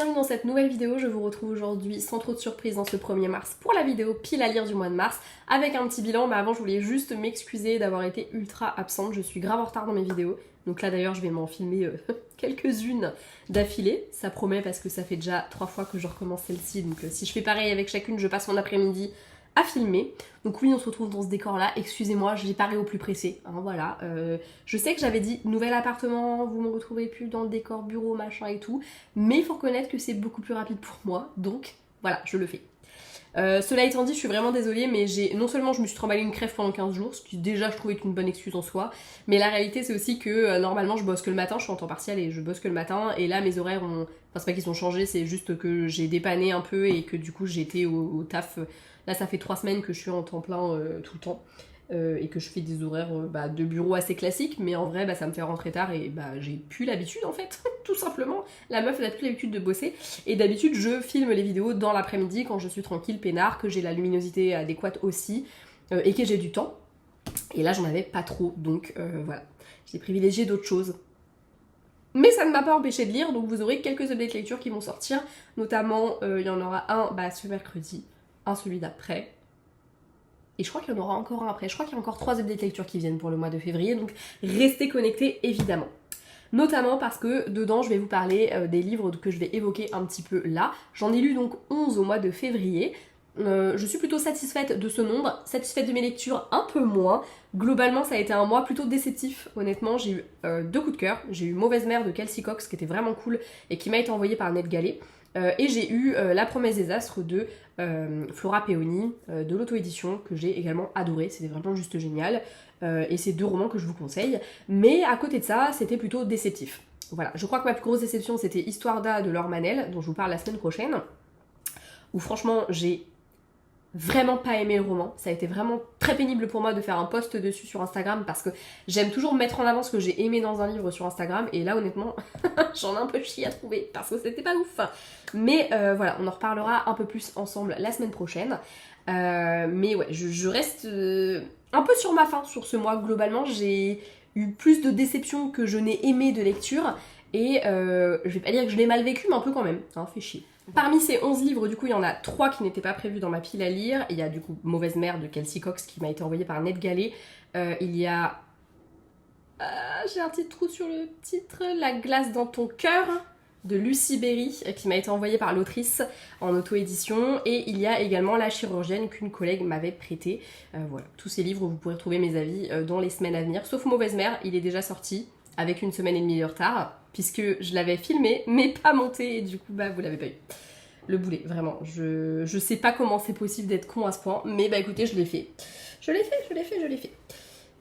bienvenue dans cette nouvelle vidéo. Je vous retrouve aujourd'hui sans trop de surprise dans ce 1er mars pour la vidéo pile à lire du mois de mars avec un petit bilan. Mais avant je voulais juste m'excuser d'avoir été ultra absente, je suis grave en retard dans mes vidéos. Donc là d'ailleurs je vais m'en filmer quelques-unes d'affilée, ça promet parce que ça fait déjà 3 fois que je recommence celle-ci. Donc si je fais pareil avec chacune, je passe mon après-midi à filmer. Donc oui, on se retrouve dans ce décor là, excusez-moi, j'ai paré au plus pressé, hein, voilà. Je sais que j'avais dit nouvel appartement, vous me retrouvez plus dans le décor bureau machin et tout, mais il faut reconnaître que c'est beaucoup plus rapide pour moi, donc voilà, je le fais. Cela étant dit, je suis vraiment désolée, mais non seulement je me suis trimballé une crève pendant 15 jours, ce qui déjà je trouvais être une bonne excuse en soi, mais la réalité c'est aussi que normalement je bosse que le matin, je suis en temps partiel et je bosse que le matin, et là mes horaires ont... Enfin c'est pas qu'ils sont changés, c'est juste que j'ai dépanné un peu et que du coup j'ai été au taf. Là ça fait 3 semaines que je suis en temps plein tout le temps. Et que je fais des horaires de bureau assez classiques, mais en vrai ça me fait rentrer tard et j'ai plus l'habitude en fait, tout simplement. La meuf n'a plus l'habitude de bosser, et d'habitude je filme les vidéos dans l'après-midi quand je suis tranquille, peinard, que j'ai la luminosité adéquate aussi, et que j'ai du temps. Et là j'en avais pas trop, donc voilà, j'ai privilégié d'autres choses. Mais ça ne m'a pas empêché de lire, donc vous aurez quelques updates lecture qui vont sortir, notamment il y en aura un ce mercredi, un celui d'après, et je crois qu'il y en aura encore un après. Je crois qu'il y a encore 3 updates lecture qui viennent pour le mois de février, donc restez connectés évidemment. Notamment parce que dedans je vais vous parler des livres que je vais évoquer un petit peu là. J'en ai lu donc 11 au mois de février. Je suis plutôt satisfaite de ce nombre, satisfaite de mes lectures un peu moins. Globalement ça a été un mois plutôt déceptif, honnêtement. J'ai eu 2 coups de cœur. J'ai eu Mauvaise Mère de Kelsey Cox qui était vraiment cool et qui m'a été envoyé par Ned Gallet. Et j'ai eu La Promesse des Astres de Flora Peoni, de l'auto-édition, que j'ai également adoré, c'était vraiment juste génial. Et c'est 2 romans que je vous conseille. Mais à côté de ça, c'était plutôt déceptif. Voilà, je crois que ma plus grosse déception c'était Histoire d'A de Laure Manel, dont je vous parle la semaine prochaine. Où franchement, j'ai vraiment pas aimé le roman. Ça a été vraiment très pénible pour moi de faire un post dessus sur Instagram, parce que j'aime toujours mettre en avant ce que j'ai aimé dans un livre sur Instagram, et là honnêtement j'en ai un peu chié à trouver parce que c'était pas ouf. Mais voilà, on en reparlera un peu plus ensemble la semaine prochaine. Mais ouais, je reste un peu sur ma faim sur ce mois. Globalement j'ai eu plus de déceptions que je n'ai aimé de lecture, et je vais pas dire que je l'ai mal vécu, mais un peu quand même, hein, fait chier. Parmi ces 11 livres, du coup, il y en a 3 qui n'étaient pas prévus dans ma pile à lire. Il y a du coup Mauvaise Mère de Kelsey Cox qui m'a été envoyé par Ned Gallet. Il y a... j'ai un petit trou sur le titre. La glace dans ton cœur de Lucie Berry qui m'a été envoyée par l'autrice en auto-édition. Et il y a également La Chirurgienne qu'une collègue m'avait prêté. Voilà, tous ces livres, vous pourrez trouver mes avis dans les semaines à venir. Sauf Mauvaise Mère, il est déjà sorti avec 1 semaine et demie de retard, puisque je l'avais filmé mais pas monté, et du coup vous l'avez pas eu. Le boulet, vraiment, je sais pas comment c'est possible d'être con à ce point, mais écoutez, je l'ai fait. Je l'ai fait.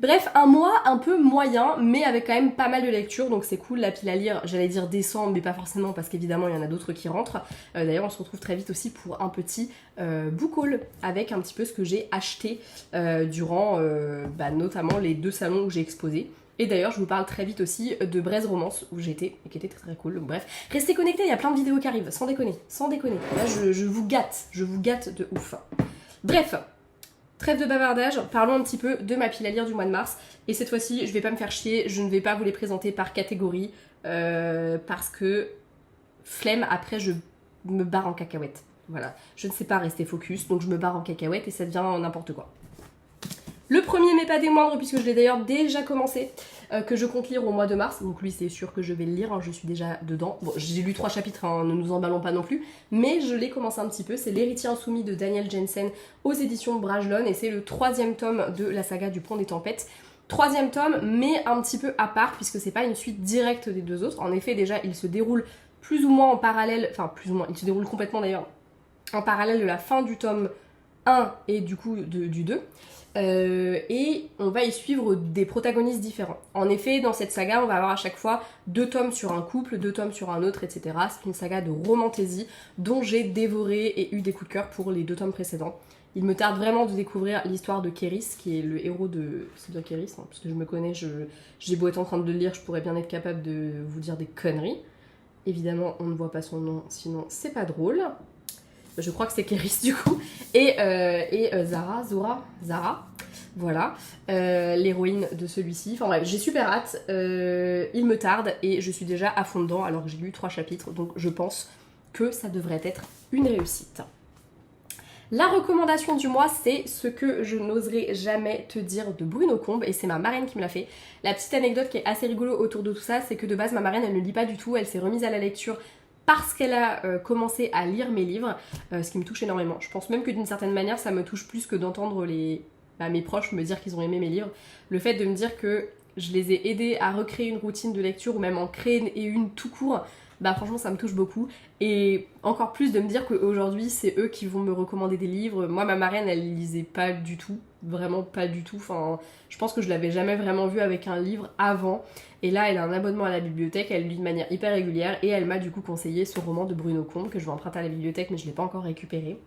Bref, un mois un peu moyen, mais avec quand même pas mal de lectures, donc c'est cool. La pile à lire, j'allais dire décembre, mais pas forcément, parce qu'évidemment il y en a d'autres qui rentrent. D'ailleurs on se retrouve très vite aussi pour un petit book haul, avec un petit peu ce que j'ai acheté durant notamment les 2 salons où j'ai exposé. Et d'ailleurs je vous parle très vite aussi de Braise Romance où j'étais, et qui était très très cool. Donc bref, restez connectés, il y a plein de vidéos qui arrivent, sans déconner. Là je vous gâte de ouf. Bref, trêve de bavardage, parlons un petit peu de ma pile à lire du mois de mars. Et cette fois-ci je vais pas me faire chier, je ne vais pas vous les présenter par catégorie, parce que flemme, après je me barre en cacahuète. Voilà, je ne sais pas rester focus, donc je me barre en cacahuète et ça devient n'importe quoi. Le premier, mais pas des moindres, puisque je l'ai d'ailleurs déjà commencé, que je compte lire au mois de mars. Donc lui, c'est sûr que je vais le lire, hein, je suis déjà dedans. Bon, j'ai lu 3 chapitres, hein, ne nous emballons pas non plus. Mais je l'ai commencé un petit peu. C'est L'Héritier Insoumis de Daniel Jensen aux éditions Brajlon. Et c'est le 3e tome de la saga du Pont des Tempêtes. 3e tome, mais un petit peu à part, puisque c'est pas une suite directe des 2 autres. En effet, déjà, il se déroule plus ou moins en parallèle, enfin plus ou moins, il se déroule complètement d'ailleurs, en parallèle de la fin du tome 1 et du coup du 2. Et on va y suivre des protagonistes différents. En effet, dans cette saga, on va avoir à chaque fois 2 tomes sur un couple, 2 tomes sur un autre, etc. C'est une saga de romantaisie dont j'ai dévoré et eu des coups de cœur pour les 2 tomes précédents. Il me tarde vraiment de découvrir l'histoire de Kéris, qui est le héros de... C'est bien Kéris, hein, parce que je me connais, j'ai beau être en train de le lire, je pourrais bien être capable de vous dire des conneries. Évidemment, on ne voit pas son nom, sinon c'est pas drôle. Je crois que c'est Kéris du coup. Et Zara, voilà, l'héroïne de celui-ci. Enfin bref, j'ai super hâte, il me tarde et je suis déjà à fond dedans alors que j'ai lu 3 chapitres, donc je pense que ça devrait être une réussite. La recommandation du mois, c'est ce que je n'oserais jamais te dire de Bruno Combe, et c'est ma marraine qui me l'a fait. La petite anecdote qui est assez rigolo autour de tout ça, c'est que de base ma marraine elle ne lit pas du tout, elle s'est remise à la lecture parce qu'elle a commencé à lire mes livres, ce qui me touche énormément. Je pense même que d'une certaine manière ça me touche plus que d'entendre mes proches me dire qu'ils ont aimé mes livres. Le fait de me dire que je les ai aidés à recréer une routine de lecture ou même en créer une tout court, bah franchement ça me touche beaucoup. Et encore plus de me dire qu'aujourd'hui c'est eux qui vont me recommander des livres. Moi ma marraine elle lisait pas du tout, vraiment pas du tout. Enfin je pense que je l'avais jamais vraiment vue avec un livre avant. Et là elle a un abonnement à la bibliothèque, elle lit de manière hyper régulière et elle m'a du coup conseillé ce roman de Bruno Combe que je vais emprunter à la bibliothèque mais je l'ai pas encore récupéré.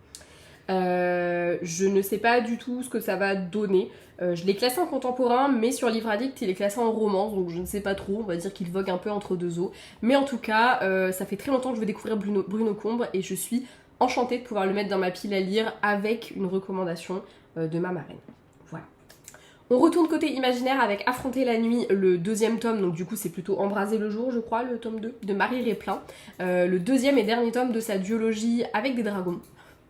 Je ne sais pas du tout ce que ça va donner. Je l'ai classé en contemporain, mais sur Livre Addict, il est classé en romance, donc je ne sais pas trop. On va dire qu'il vogue un peu entre deux eaux. Mais en tout cas, ça fait très longtemps que je veux découvrir Bruno Combe et je suis enchantée de pouvoir le mettre dans ma pile à lire avec une recommandation de ma marraine. Voilà. On retourne côté imaginaire avec Affronter la nuit, le deuxième tome, donc du coup c'est plutôt Embraser le jour, je crois, le tome 2, de Marie Réplin. Le deuxième et dernier tome de sa duologie avec des dragons.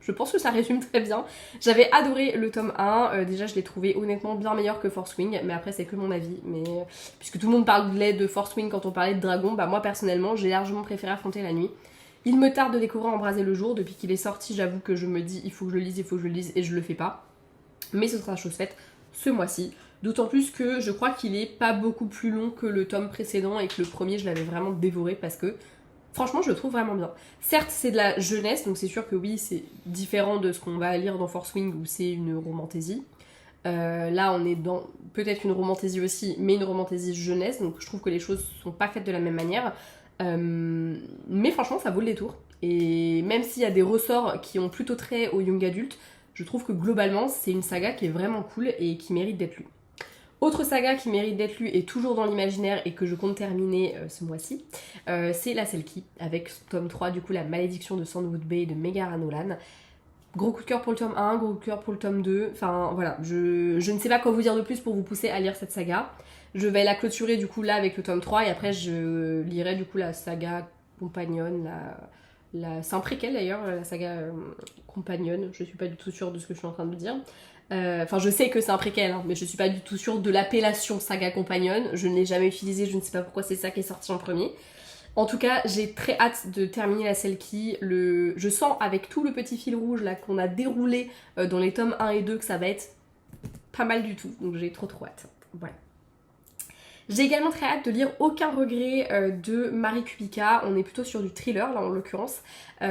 Je pense que ça résume très bien. J'avais adoré le tome 1, déjà je l'ai trouvé honnêtement bien meilleur que Force Wing, mais après c'est que mon avis, mais puisque tout le monde parlait de Force Wing quand on parlait de dragon, bah moi personnellement j'ai largement préféré Affronter la nuit. Il me tarde de découvrir Embraser le jour, depuis qu'il est sorti j'avoue que je me dis il faut que je le lise, il faut que je le lise et je le fais pas. Mais ce sera chose faite ce mois-ci, d'autant plus que je crois qu'il est pas beaucoup plus long que le tome précédent et que le premier je l'avais vraiment dévoré parce que franchement, je le trouve vraiment bien. Certes, c'est de la jeunesse, donc c'est sûr que oui, c'est différent de ce qu'on va lire dans Force Wing où c'est une romantaisie. Là, on est dans peut-être une romantaisie aussi, mais une romantaisie jeunesse, donc je trouve que les choses sont pas faites de la même manière. Mais franchement, ça vaut le détour. Et même s'il y a des ressorts qui ont plutôt trait au young adulte, je trouve que globalement, c'est une saga qui est vraiment cool et qui mérite d'être lue. Autre saga qui mérite d'être lue et toujours dans l'imaginaire et que je compte terminer ce mois-ci, c'est La Selkie, avec tome 3, du coup La Malédiction de Sandwood Bay de Megara Nolan. Gros coup de cœur pour le tome 1, gros coup de cœur pour le tome 2, enfin voilà, je ne sais pas quoi vous dire de plus pour vous pousser à lire cette saga. Je vais la clôturer du coup là avec le tome 3 et après je lirai du coup la saga compagnonne, c'est un préquel d'ailleurs, la saga compagnonne, je suis pas du tout sûre de ce que je suis en train de dire. Enfin, je sais que c'est un préquel, hein, mais je suis pas du tout sûre de l'appellation saga compagnonne. Je ne l'ai jamais utilisé, je ne sais pas pourquoi c'est ça qui est sorti en premier. En tout cas, j'ai très hâte de terminer la Selkie. Je sens avec tout le petit fil rouge là qu'on a déroulé dans les tomes 1 et 2 que ça va être pas mal du tout. Donc j'ai trop hâte. Voilà. J'ai également très hâte de lire Aucun regret de Marie Kubica. On est plutôt sur du thriller là en l'occurrence. Je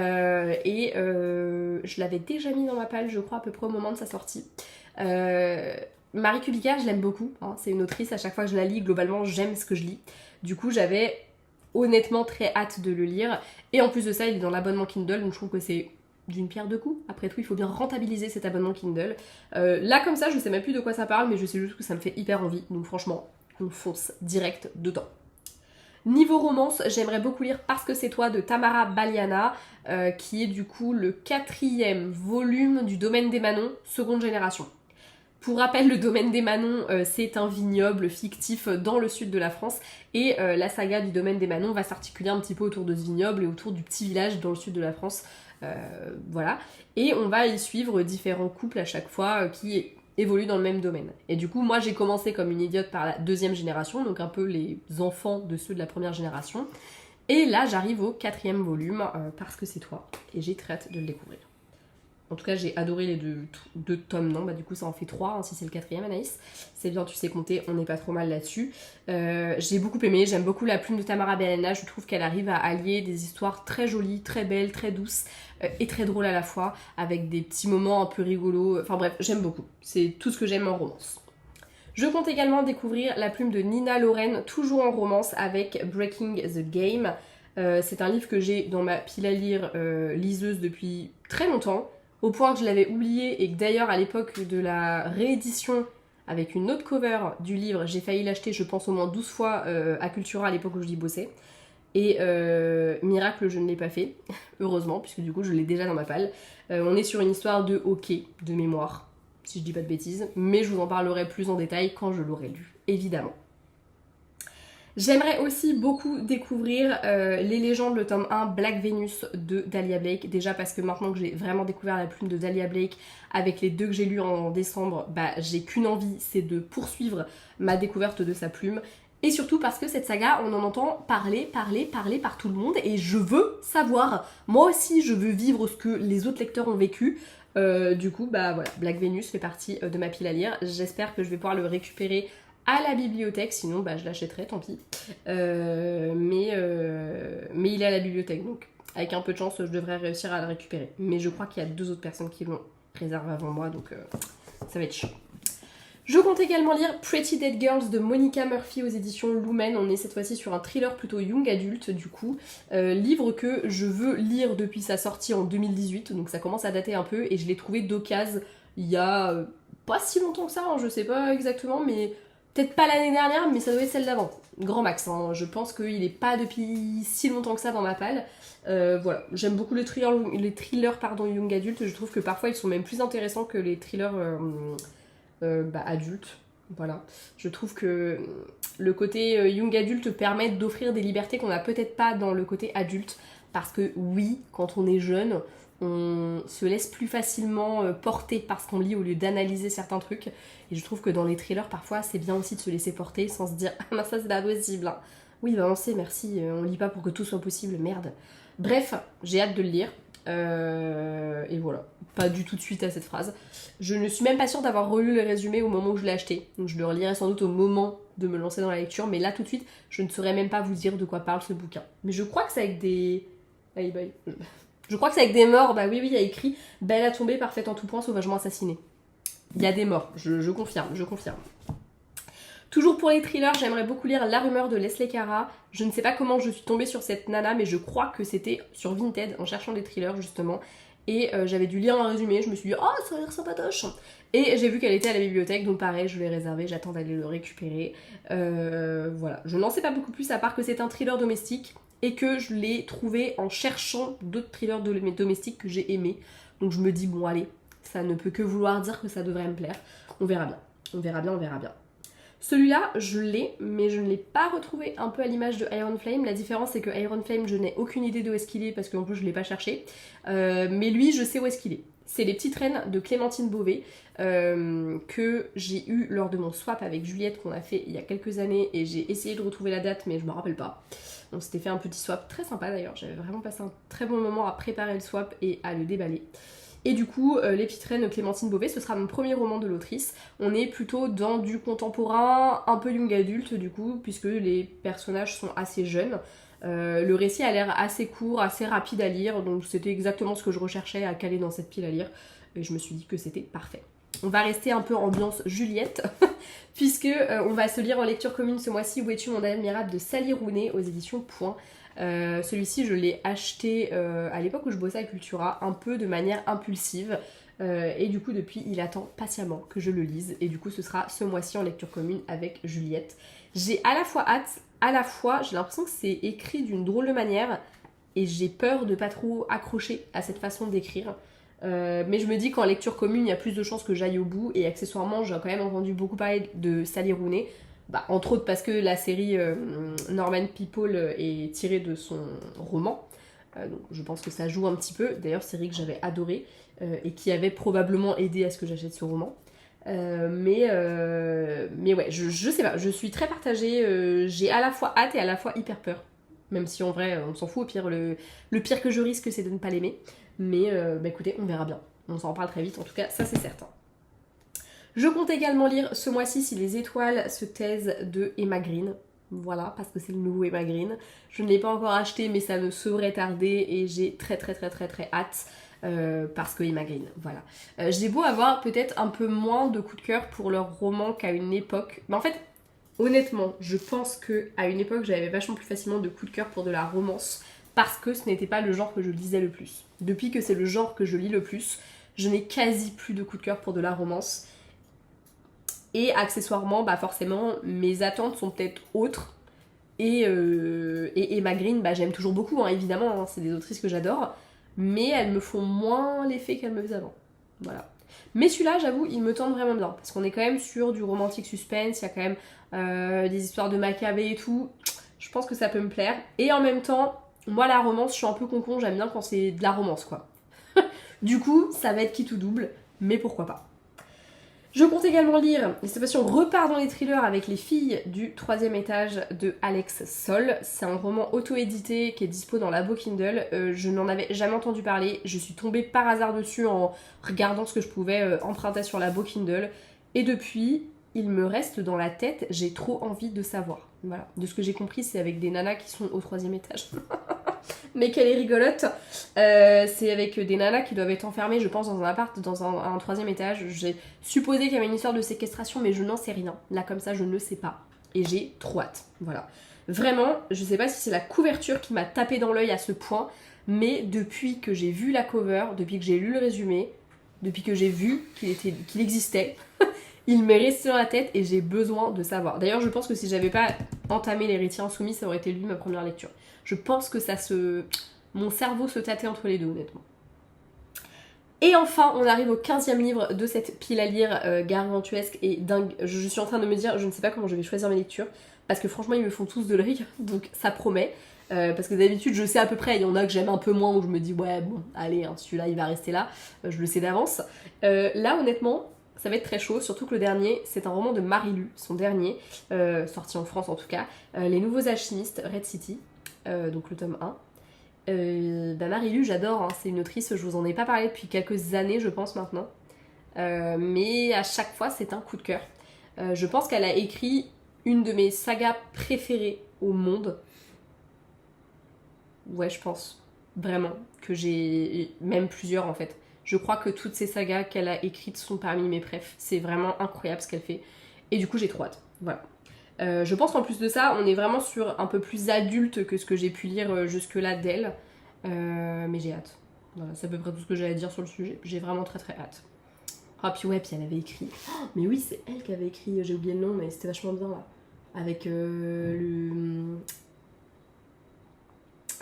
l'avais déjà mis dans ma palle, je crois, à peu près au moment de sa sortie. Marie Kubica, je l'aime beaucoup. Hein. C'est une autrice, à chaque fois que je la lis, globalement, j'aime ce que je lis. Du coup, j'avais honnêtement très hâte de le lire. Et en plus de ça, il est dans l'abonnement Kindle, donc je trouve que c'est d'une pierre deux coups. Après tout, il faut bien rentabiliser cet abonnement Kindle. Là, comme ça, je sais même plus de quoi ça parle, mais je sais juste que ça me fait hyper envie. Donc franchement, on fonce direct dedans. Niveau romance, j'aimerais beaucoup lire Parce que c'est toi de Tamara Baliana, qui est du coup le 4e volume du Domaine des Manons, seconde génération. Pour rappel, le Domaine des Manons, c'est un vignoble fictif dans le sud de la France, et la saga du Domaine des Manons va s'articuler un petit peu autour de ce vignoble et autour du petit village dans le sud de la France. Voilà. Et on va y suivre différents couples à chaque fois qui évoluent dans le même domaine. Et du coup, moi j'ai commencé comme une idiote par la 2e génération, donc un peu les enfants de ceux de la 1re génération. Et là, j'arrive au 4e volume, Parce que c'est toi, et j'ai très hâte de le découvrir. En tout cas, j'ai adoré les deux tomes, non, bah du coup ça en fait 3, hein, si c'est le 4e, Anaïs. C'est bien, tu sais compter, on n'est pas trop mal là-dessus. J'ai beaucoup aimé, j'aime beaucoup la plume de Tamara Baliana, je trouve qu'elle arrive à allier des histoires très jolies, très belles, très douces, et très drôles à la fois, avec des petits moments un peu rigolos, enfin bref, j'aime beaucoup. C'est tout ce que j'aime en romance. Je compte également découvrir la plume de Nina Loren, toujours en romance, avec Breaking the Game. C'est un livre que j'ai dans ma pile à lire liseuse depuis très longtemps, au point que je l'avais oublié et que d'ailleurs à l'époque de la réédition avec une autre cover du livre, j'ai failli l'acheter je pense au moins 12 fois à Cultura à l'époque où j'y bossais. Et miracle, je ne l'ai pas fait, heureusement, puisque du coup je l'ai déjà dans ma palle. On est sur une histoire de hockey, de mémoire, si je dis pas de bêtises, mais je vous en parlerai plus en détail quand je l'aurai lu, évidemment. J'aimerais aussi beaucoup découvrir les légendes, le tome 1, Black Venus de Dahlia Blake. Déjà parce que maintenant que j'ai vraiment découvert la plume de Dahlia Blake, avec les deux que j'ai lus en décembre, bah j'ai qu'une envie, c'est de poursuivre ma découverte de sa plume. Et surtout parce que cette saga, on en entend parler par tout le monde et je veux savoir. Moi aussi, je veux vivre ce que les autres lecteurs ont vécu. Du coup, bah voilà, Black Venus fait partie de ma pile à lire. J'espère que je vais pouvoir le récupérer à la bibliothèque, sinon bah je l'achèterai, tant pis. Mais il est à la bibliothèque, donc avec un peu de chance, je devrais réussir à le récupérer. Mais je crois qu'il y a 2 autres personnes qui l'ont réservé avant moi, donc ça va être chaud. Je compte également lire Pretty Dead Girls de Monica Murphy aux éditions Lumen. On est cette fois-ci sur un thriller plutôt young adulte du coup. Livre que je veux lire depuis sa sortie en 2018, donc ça commence à dater un peu et je l'ai trouvé d'occasion il y a pas si longtemps que ça, hein, je sais pas exactement, mais peut-être pas l'année dernière, mais ça doit être celle d'avant. Grand max, hein. Je pense qu'il est pas depuis si longtemps que ça dans ma palle. Voilà, j'aime beaucoup les thrillers young adulte, je trouve que parfois ils sont même plus intéressants que les thrillers adultes. Voilà, je trouve que le côté young adulte permet d'offrir des libertés qu'on n'a peut-être pas dans le côté adulte, parce que oui, quand on est jeune, on se laisse plus facilement porter par ce qu'on lit au lieu d'analyser certains trucs. Et je trouve que dans les thrillers, parfois, c'est bien aussi de se laisser porter sans se dire « Ah, bah ça, c'est pas possible. Hein. » Oui, bah on sait, merci, on lit pas pour que tout soit possible, merde. Bref, j'ai hâte de le lire. Et voilà, pas du tout de suite à cette phrase. Je ne suis même pas sûre d'avoir relu le résumé au moment où je l'ai acheté. Donc je le relirai sans doute au moment de me lancer dans la lecture. Mais là, tout de suite, je ne saurais même pas vous dire de quoi parle ce bouquin. Mais je crois que c'est avec des... Je crois que c'est avec des morts. Bah oui, il y a écrit « Belle à tomber, parfaite en tout point, sauvagement assassinée ». Il y a des morts, je confirme, je confirme. Toujours pour les thrillers, j'aimerais beaucoup lire La rumeur de Leslie Cara. Je ne sais pas comment je suis tombée sur cette nana, mais je crois que c'était sur Vinted, en cherchant des thrillers justement. Et j'avais dû lire un résumé, je me suis dit « Oh, ça a l'air sympatoche !» Et j'ai vu qu'elle était à la bibliothèque, donc pareil, je l'ai réservé, j'attends d'aller le récupérer. Voilà, je n'en sais pas beaucoup plus, à part que c'est un thriller domestique, et que je l'ai trouvé en cherchant d'autres thrillers domestiques que j'ai aimés. Donc je me dis « Bon, allez, ça ne peut que vouloir dire que ça devrait me plaire. On verra bien, on verra bien, on verra bien. » Celui-là, je l'ai, mais je ne l'ai pas retrouvé un peu à l'image de Iron Flame. La différence, c'est que Iron Flame, je n'ai aucune idée de où est-ce qu'il est, parce qu'en plus, je ne l'ai pas cherché. Mais lui, je sais où est-ce qu'il est. C'est Les Petites Reines de Clémentine Beauvais, que j'ai eu lors de mon swap avec Juliette, qu'on a fait il y a quelques années, et j'ai essayé de retrouver la date, mais je me rappelle pas. On s'était fait un petit swap très sympa d'ailleurs. J'avais vraiment passé un très bon moment à préparer le swap et à le déballer. Et du coup, Les Petites Reines de Clémentine Beauvais, ce sera mon premier roman de l'autrice. On est plutôt dans du contemporain, un peu young adulte du coup, puisque les personnages sont assez jeunes. Le récit a l'air assez court, assez rapide à lire, donc c'était exactement ce que je recherchais à caler dans cette pile à lire. Et je me suis dit que c'était parfait. On va rester un peu ambiance Juliette, puisque on va se lire en lecture commune ce mois-ci Où es-tu mon admirable de Sally Rooney aux éditions Point. Celui-ci je l'ai acheté à l'époque où je bossais à Cultura, un peu de manière impulsive, et du coup depuis il attend patiemment que je le lise, et du coup ce sera ce mois-ci en lecture commune avec Juliette. J'ai à la fois hâte, à la fois j'ai l'impression que c'est écrit d'une drôle de manière, et j'ai peur de pas trop accrocher à cette façon d'écrire. Mais je me dis qu'en lecture commune il y a plus de chances que j'aille au bout, et accessoirement j'ai quand même entendu beaucoup parler de Sally Rooney. Bah, entre autres parce que la série Norman People est tirée de son roman. Donc je pense que ça joue un petit peu. D'ailleurs, série que j'avais adorée et qui avait probablement aidé à ce que j'achète ce roman. Mais ouais, je sais pas, je suis très partagée. J'ai à la fois hâte et à la fois hyper peur. Même si en vrai, on s'en fout. Au pire, le pire que je risque, c'est de ne pas l'aimer. Mais bah écoutez, on verra bien. On s'en parle très vite, en tout cas, ça c'est certain. Je compte également lire ce mois-ci Si les étoiles se taisent de Emma Green. Voilà, parce que c'est le nouveau Emma Green. Je ne l'ai pas encore acheté, mais ça ne saurait tarder et j'ai très hâte. Parce que Emma Green, voilà. J'ai beau avoir peut-être un peu moins de coup de cœur pour leurs romans qu'à une époque. Mais en fait, honnêtement, je pense qu'à une époque, j'avais vachement plus facilement de coup de cœur pour de la romance, parce que ce n'était pas le genre que je lisais le plus. Depuis que c'est le genre que je lis le plus, je n'ai quasi plus de coup de cœur pour de la romance. Et accessoirement, bah forcément, mes attentes sont peut-être autres. Et Emma Green, bah j'aime toujours beaucoup, hein, évidemment, hein, c'est des autrices que j'adore. Mais elles me font moins l'effet qu'elles me faisaient avant. Voilà. Mais celui-là, j'avoue, il me tente vraiment bien, parce qu'on est quand même sur du romantique suspense, il y a quand même des histoires de Maccabée et tout. Je pense que ça peut me plaire. Et en même temps, moi la romance, je suis un peu concon, j'aime bien quand c'est de la romance quoi. Du coup, ça va être qui tout double, mais pourquoi pas. Je compte également lire, et cette fois-ci on repart dans les thrillers avec Les filles du 3e étage de Alex Sol. C'est un roman auto-édité qui est dispo dans Labo Kindle. Je n'en avais jamais entendu parler, je suis tombée par hasard dessus en regardant ce que je pouvais emprunter sur Labo Kindle. Et depuis, il me reste dans la tête, j'ai trop envie de savoir. Voilà, de ce que j'ai compris, c'est avec des nanas qui sont au 3e étage. Mais qu'elle est rigolote. C'est avec des nanas qui doivent être enfermées, je pense, dans un appart, dans un 3e étage. J'ai supposé qu'il y avait une histoire de séquestration, mais je n'en sais rien. Là, comme ça, je ne sais pas. Et j'ai trop hâte. Voilà. Vraiment, je sais pas si c'est la couverture qui m'a tapé dans l'œil à ce point, mais depuis que j'ai vu la cover, depuis que j'ai lu le résumé, depuis que j'ai vu qu'il existait, il m'est resté dans la tête et j'ai besoin de savoir. D'ailleurs, je pense que si j'avais pas entamé l'héritier insoumis, ça aurait été lui ma première lecture. Je pense que mon cerveau se tâtait entre les deux, honnêtement. Et enfin, on arrive au 15e livre de cette pile à lire gargantuesque et dingue. Je suis en train de me dire, je ne sais pas comment je vais choisir mes lectures, parce que franchement, ils me font tous de l'œil, donc ça promet. Parce que d'habitude, je sais à peu près, il y en a que j'aime un peu moins, où je me dis, ouais, bon, allez, hein, celui-là, il va rester là. Je le sais d'avance. Là, honnêtement, ça va être très chaud, surtout que le dernier, c'est un roman de Marie-Lu, son dernier, sorti en France en tout cas, Les Nouveaux Alchimistes, Red City, donc le tome 1. Marie-Lu, j'adore, hein, c'est une autrice, je vous en ai pas parlé depuis quelques années, je pense maintenant, mais à chaque fois, c'est un coup de cœur. Je pense qu'elle a écrit une de mes sagas préférées au monde. Ouais, je pense, vraiment, que j'ai même plusieurs en fait. Je crois que toutes ces sagas qu'elle a écrites sont parmi mes préfs. C'est vraiment incroyable ce qu'elle fait. Et du coup, j'ai trop hâte. Voilà. Je pense qu'en plus de ça, on est vraiment sur un peu plus adulte que ce que j'ai pu lire jusque-là d'elle. Mais j'ai hâte. Voilà, c'est à peu près tout ce que j'ai à dire sur le sujet. J'ai vraiment très très hâte. Ah, puis ouais, puis elle avait écrit... Oh, mais oui, c'est elle qui avait écrit, j'ai oublié le nom, mais c'était vachement bien là. Avec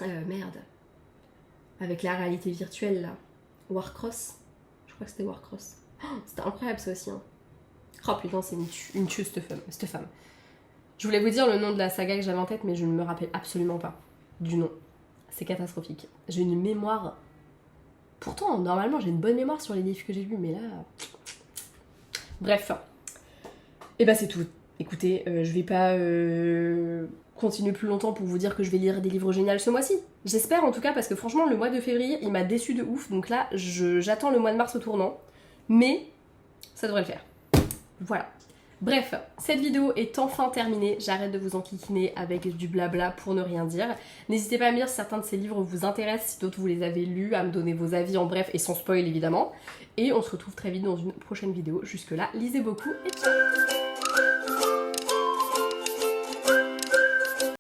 merde. Avec la réalité virtuelle là. Warcross. Je crois que c'était Warcross. Oh, c'était incroyable ça aussi. Hein. Oh putain, c'est une tueuse cette femme. Je voulais vous dire le nom de la saga que j'avais en tête, mais je ne me rappelle absolument pas du nom. C'est catastrophique. J'ai une mémoire... Pourtant, normalement, j'ai une bonne mémoire sur les livres que j'ai lus, mais là... Bref. Et bah c'est tout. Écoutez, je vais pas continuer plus longtemps pour vous dire que je vais lire des livres géniaux ce mois-ci. J'espère en tout cas, parce que franchement, le mois de février, il m'a déçu de ouf. Donc là, j'attends le mois de mars au tournant. Mais ça devrait le faire. Voilà. Bref, cette vidéo est enfin terminée. J'arrête de vous enquiquiner avec du blabla pour ne rien dire. N'hésitez pas à me dire si certains de ces livres vous intéressent, si d'autres vous les avez lus, à me donner vos avis en bref et sans spoil évidemment. Et on se retrouve très vite dans une prochaine vidéo. Jusque là, lisez beaucoup et ciao!